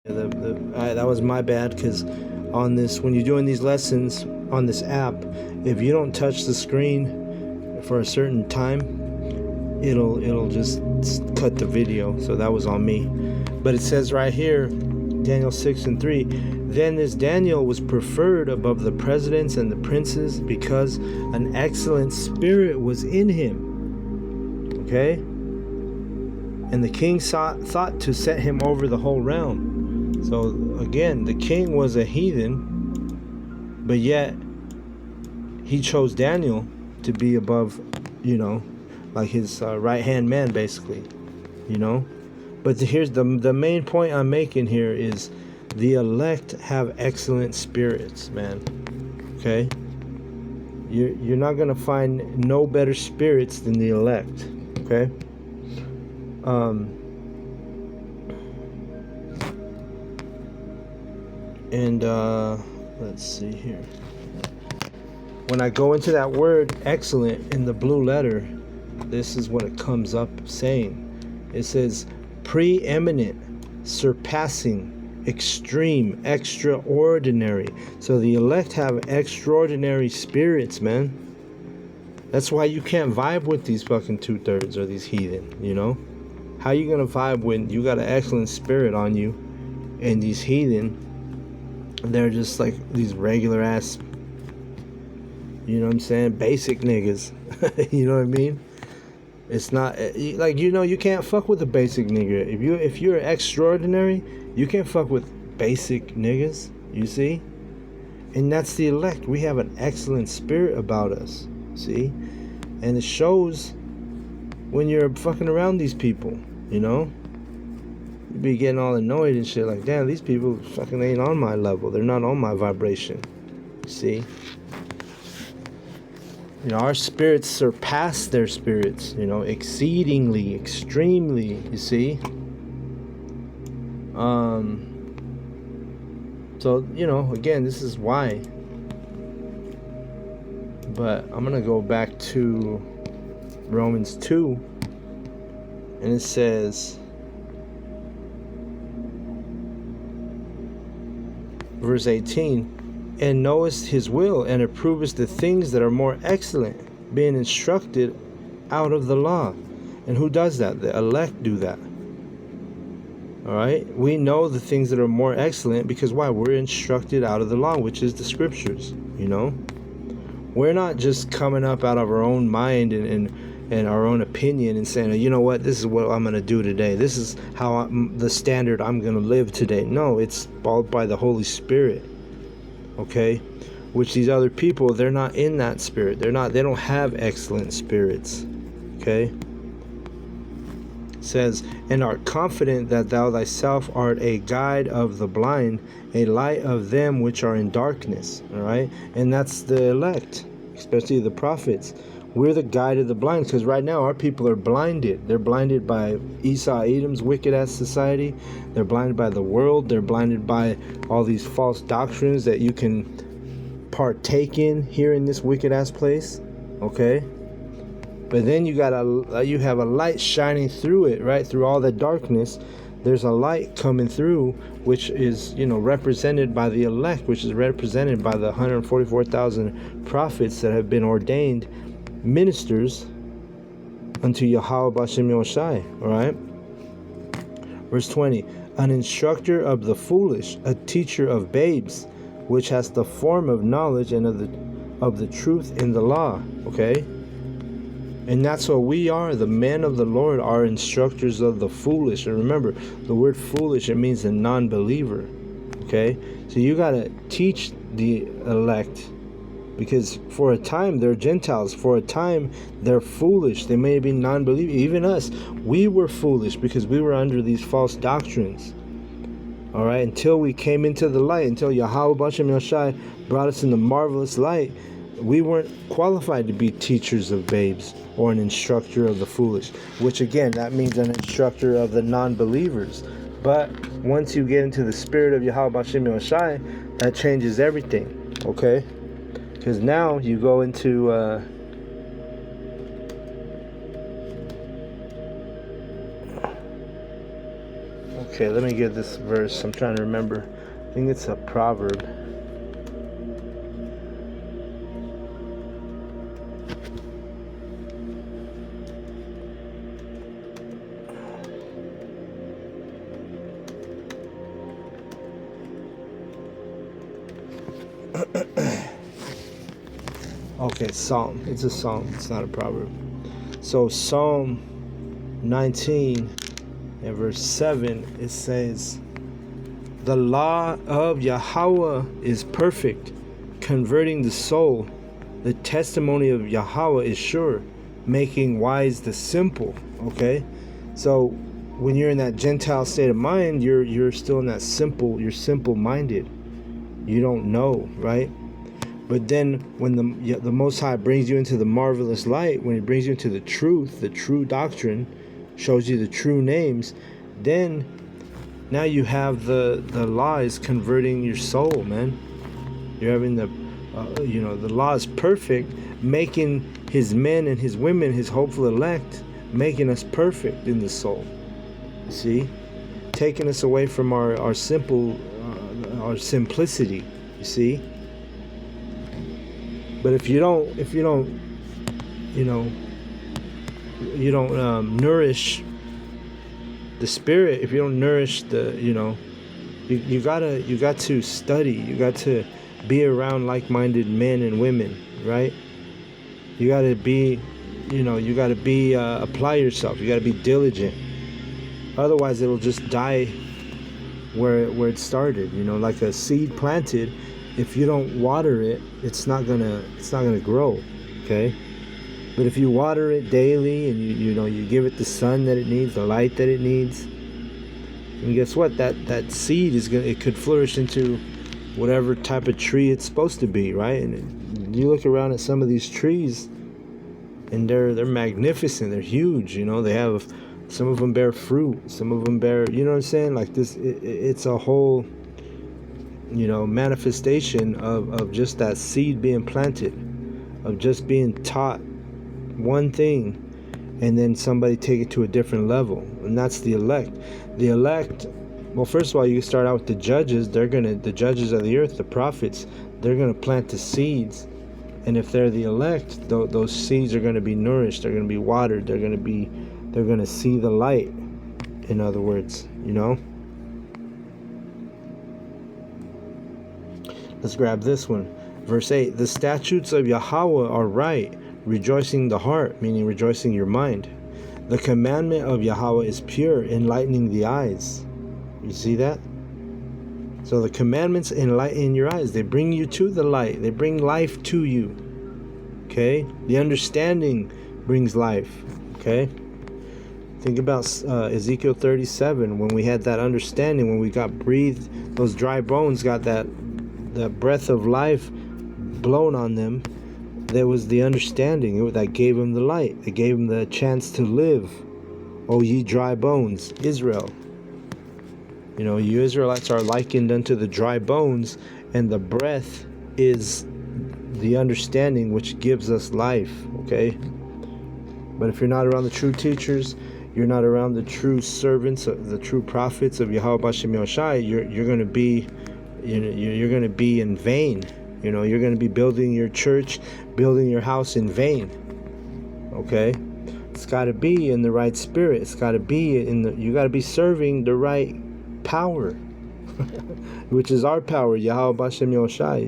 That was my bad, because on this, when you're doing these lessons on this app, if you don't touch the screen for a certain time, it'll just cut the video. So that was on me. But it says right here, Daniel 6:3, then this Daniel was preferred above the presidents and the princes because an excellent spirit was in him. Okay? And the king thought to set him over the whole realm. So again, the king was a heathen, but yet he chose Daniel to be above, like his right-hand man, basically, But here's the main point I'm making here is the elect have excellent spirits, man. Okay? You're not going to find no better spirits than the elect. Okay? Let's see here. When I go into that word excellent in the blue letter, this is what it comes up saying. It says preeminent, surpassing, extreme, extraordinary. So the elect have extraordinary spirits, man. That's why you can't vibe with these fucking 2/3 or these heathen, How you gonna vibe when you got an excellent spirit on you and these heathen, they're just like these regular ass, you know what I'm saying, basic niggas. You know what I mean? It's not like, you can't fuck with a basic nigga. If you're extraordinary, you can't fuck with basic niggas, you see? And that's the elect. We have an excellent spirit about us, see? And it shows when you're fucking around these people, You be getting all annoyed and shit, like, damn, these people fucking ain't on my level. They're not on my vibration, see? Our spirits surpass their spirits, exceedingly, extremely, you see? So, again, this is why. But I'm going to go back to Romans 2, and it says, verse 18, and knowest his will, and approvest the things that are more excellent, being instructed out of the law. And who does that? The elect do that. Alright? We know the things that are more excellent because why? We're instructed out of the law, which is the scriptures, We're not just coming up out of our own mind and our own opinion and saying, you know what, this is what I'm going to do today. This is how the standard I'm going to live today. No, it's followed by the Holy Spirit. Okay, which these other people, they're not in that spirit. They don't have excellent spirits. Okay, it says, and art confident that thou thyself art a guide of the blind, a light of them which are in darkness. All right, and that's the elect, especially the prophets. We're the guide of the blind, because right now our people are blinded. They're blinded by Esau, Edom's wicked ass society. They're blinded by the world. They're blinded by all these false doctrines that you can partake in here in this wicked ass place. Okay? But then you have a light shining through it, right? Through all the darkness. There's a light coming through, which is, represented by the elect, which is represented by the 144,000 prophets that have been ordained ministers unto Yahweh Bashem Yoshai. Alright? Verse 20, an instructor of the foolish, a teacher of babes, which has the form of knowledge and of the truth in the law. Okay? And that's what we are. The men of the Lord are instructors of the foolish. And remember, the word foolish, it means a non-believer. Okay? So you got to teach the elect, because for a time they're Gentiles. For a time they're foolish. They may be non-believers. Even us, we were foolish because we were under these false doctrines. All right, until we came into the light, until Yahweh Bashem Yoshai brought us in the marvelous light, we weren't qualified to be teachers of babes or an instructor of the foolish, which again, that means an instructor of the non-believers. But once you get into the spirit of Yahweh Bashem Yoshai, that changes everything. Okay? Because now you go into Okay, let me get this verse. I'm trying to remember. I think it's a proverb. Okay, Psalm. It's a Psalm. It's not a proverb. So Psalm 19 and verse 7, it says, "The law of Yahweh is perfect, converting the soul. The testimony of Yahweh is sure, making wise the simple." Okay? So when you're in that Gentile state of mind, you're still in that you're simple-minded. You don't know, right? But then when the Most High brings you into the marvelous light, when he brings you into the truth, the true doctrine, shows you the true names, then now you have the law is converting your soul, man. You're having the law is perfect, making his men and his women, his hopeful elect, making us perfect in the soul. You see, taking us away from our simplicity. You see. But if you don't nourish the spirit, if you don't nourish you got to study, you got to be around like-minded men and women, right? You got to be, apply yourself. You got to be diligent. Otherwise, it'll just die where it started. Like a seed planted. If you don't water it, it's not gonna grow, okay? But if you water it daily and you give it the sun that it needs, the light that it needs, and guess what? That seed it could flourish into whatever type of tree it's supposed to be, right? And you look around at some of these trees, and they're magnificent. They're huge. They have, some of them bear fruit, some of them bear, you know what I'm saying? Like this, it's a whole manifestation of just that seed being planted, of just being taught one thing, and then somebody take it to a different level. And that's the elect. The elect, well, first of all, you start out with the judges. The judges of the earth, the prophets, they're gonna plant the seeds, and if they're the elect, those seeds are gonna be nourished, they're gonna be watered, they're gonna see the light, in other words. Let's grab this one. Verse 8, "The statutes of Yahweh are right, rejoicing the heart," meaning rejoicing your mind. "The commandment of Yahweh is pure, enlightening the eyes." You see that? So the commandments enlighten your eyes. They bring you to the light. They bring life to you. Okay? The understanding brings life. Okay? Think about Ezekiel 37, when we had that understanding, when we got breathed, those dry bones got that breath of life blown on them. There was the understanding that gave them the light. It gave them the chance to live. "O ye dry bones," Israel. You Israelites are likened unto the dry bones, and the breath is the understanding which gives us life. Okay? But if you're not around the true teachers, you're not around the true servants, the true prophets of Yahweh Bashem Yoshai, you're going to be you're going to be in vain. You're going to be building your church, building your house in vain. Okay? It's got to be in the right spirit. It's got to be you got to be serving the right power, which is our power, Yahweh Bashem Yoshai,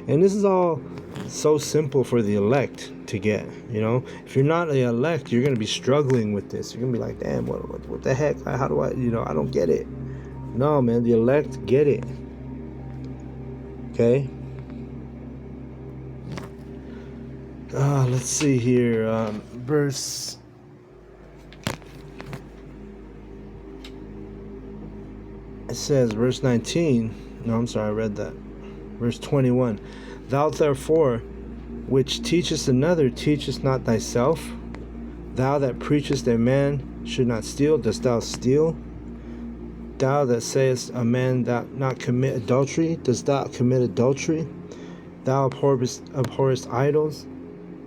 And this is all so simple for the elect to get, If you're not the elect, you're going to be struggling with this. You're going to be like, damn, what the heck? How do I, I don't get it. No, man, the elect get it. Okay? Let's see here. Verse... It says, verse 19... No, I'm sorry, I read that. Verse 21. "Thou therefore, which teachest another, teachest not thyself? Thou that preachest a man should not steal, dost thou steal? Thou that sayest a man that not commit adultery, dost thou commit adultery? Thou abhorrest idols,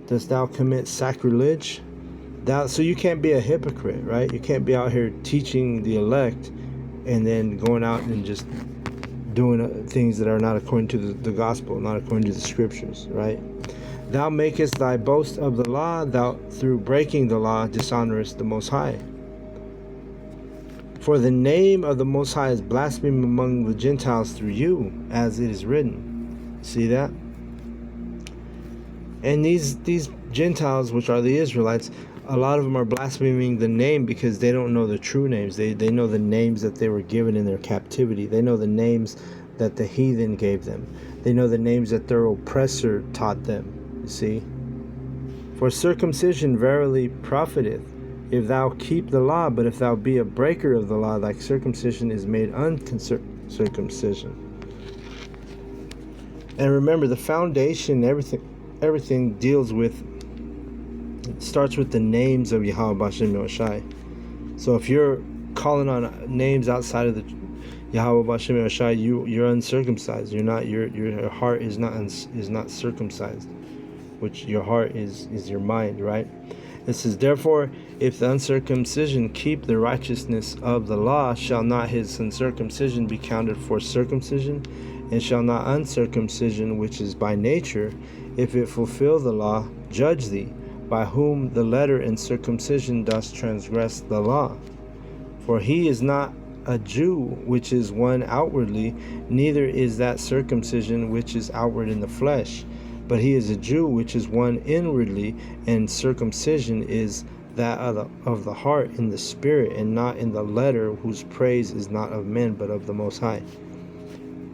dost thou commit sacrilege?" So you can't be a hypocrite, right? You can't be out here teaching the elect and then going out and just doing things that are not according to the gospel, not according to the scriptures, right? Thou makest thy boast of the law, thou through breaking the law dishonorest the Most High. For the name of the Most High is blasphemed among the Gentiles through you, as it is written. See that? And these Gentiles, which are the Israelites, a lot of them are blaspheming the name because they don't know the true names. They know the names that they were given in their captivity. They know the names that the heathen gave them. They know the names that their oppressor taught them. You see? For circumcision verily profiteth, if thou keep the law, but if thou be a breaker of the law, thy circumcision is made uncircumcision. And remember, the foundation, everything deals with, it starts with the names of Yahweh Bashem Yahushai. So if you're calling on names outside of the Yahweh Bashem Yahushai, you're uncircumcised. You're not. Your heart is not circumcised, which your heart is your mind, right? It says, therefore, if the uncircumcision keep the righteousness of the law, shall not his uncircumcision be counted for circumcision? And shall not uncircumcision, which is by nature, if it fulfill the law, judge thee, by whom the letter and circumcision does transgress the law? For he is not a Jew, which is one outwardly, neither is that circumcision which is outward in the flesh. But he is a Jew, which is one inwardly, and circumcision is that of the heart in the spirit, and not in the letter, whose praise is not of men, but of the Most High.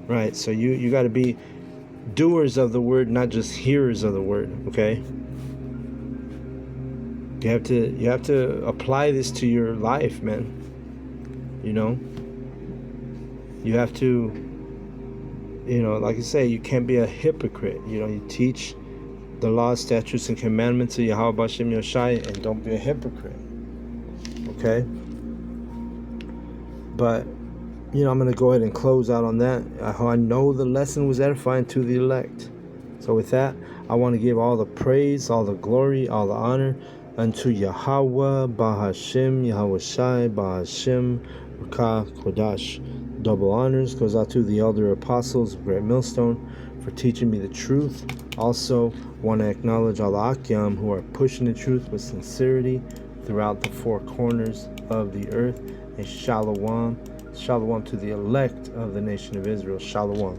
Right, so you got to be doers of the word, not just hearers of the word, okay? You have to apply this to your life, man. You know? You have to, like I say, you can't be a hypocrite. You teach the law, statutes, and commandments of Yahweh Bashem Yahushai, and don't be a hypocrite. Okay? But, I'm going to go ahead and close out on that. I know the lesson was edifying to the elect. So with that, I want to give all the praise, all the glory, all the honor unto Yahweh, Bahashem, Yahushai, Bahashem, Rakah, Kodash. Double honors goes out to the elder apostles of Great Millstone for teaching me the truth. Also want to acknowledge all the Akyam who are pushing the truth with sincerity throughout the four corners of the earth. And Shalom. Shalom to the elect of the nation of Israel. Shalom.